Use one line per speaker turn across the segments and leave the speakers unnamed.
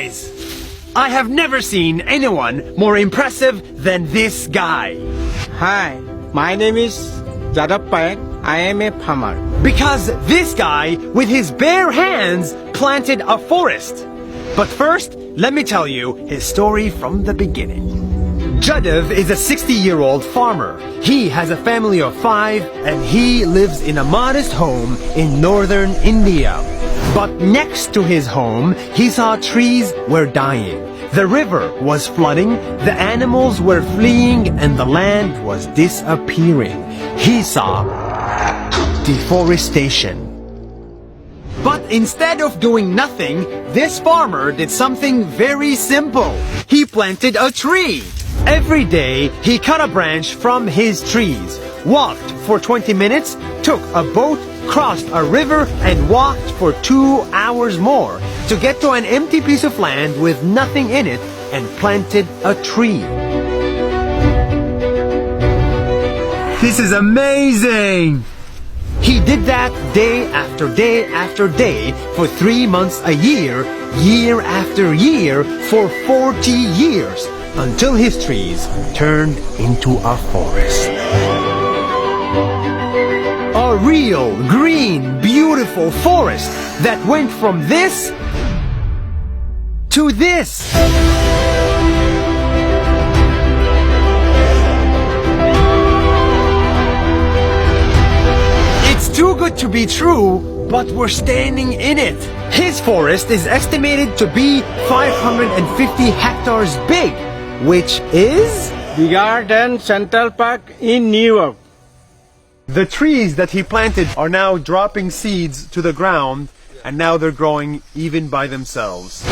Guys, I have never seen anyone more impressive than this guy.
Hi, my name is Jadav Payak. I am a farmer.
Because this guy, with his bare hands, planted a forest. But first, let me tell you his story from the beginning. Jadav is a 60-year-old farmer. He has a family of 5 and he lives in a modest home in northern India. But next to his home, he saw trees were dying. The river was flooding, the animals were fleeing, and the land was disappearing. He saw deforestation. But instead of doing nothing, this farmer did something very simple. He planted a tree. Every day, he cut a branch from his trees, walked for 20 minutes, took a boat, crossed a river, and walked for 2 hours more to get to an empty piece of land with nothing in it and planted a tree. This is amazing! He did that day after day after day for 3 months a year, year after year, for 40 years, until his trees turned into a forest. A real, green, beautiful forest that went from this to this. It's too good to be true, but we're standing in it. His forest is estimated to be 550 hectares big, which is
Bigger than Central Park in New York.
the trees that he planted are now dropping seeds to the ground, and now they're growing even by themselves.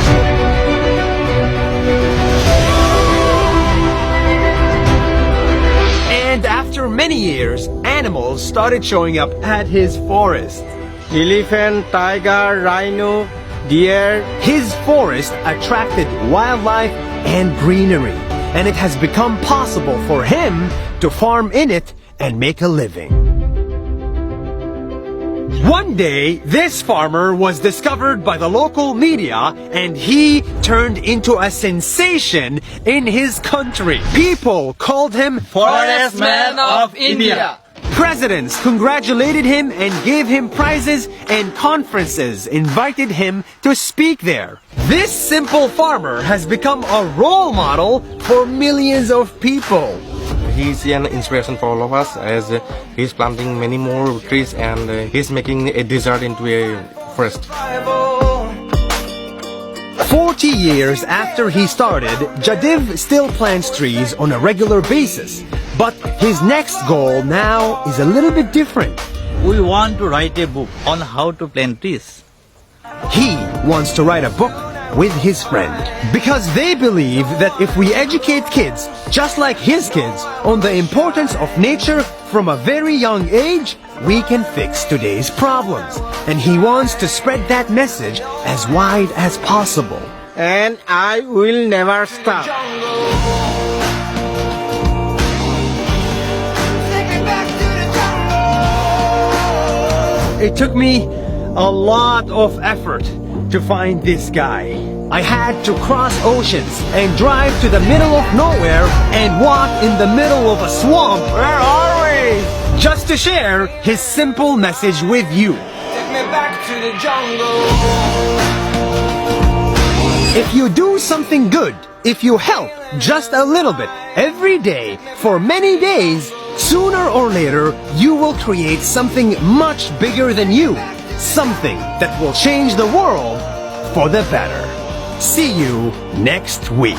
And after many years, animals started showing up at his forest.
Elephant, tiger, rhino, deer.
His forest attracted wildlife and greenery, and it has become possible for him to farm in it and make a living. One day, this farmer was discovered by the local media and he turned into a sensation in his country. People called him
Forest Man of India.
Presidents congratulated him and gave him prizes, and conferences invited him to speak there. This simple farmer has become a role model for millions of people.
He's an inspiration for all of us as he's planting many more trees and he's making a desert into a forest.
40 years after he started, Jadav still plants trees on a regular basis. But his next goal now is a little bit different.
We want to write a book on how to plant trees.
He wants to write a book with his friend, because they believe that if we educate kids, just like his kids, on the importance of nature from a very young age, we can fix today's problems. And he wants to spread that message as wide as possible.
And I will never stop.
It took me a lot of effort to find this guy. I had to cross oceans and drive to the middle of nowhere and walk in the middle of a swamp. Where are we? Just to share his simple message with you.
Take me back to the jungle.
If you do something good, if you help just a little bit every day for many days, sooner or later you will create something much bigger than you. Something that will change the world for the better. See you next week.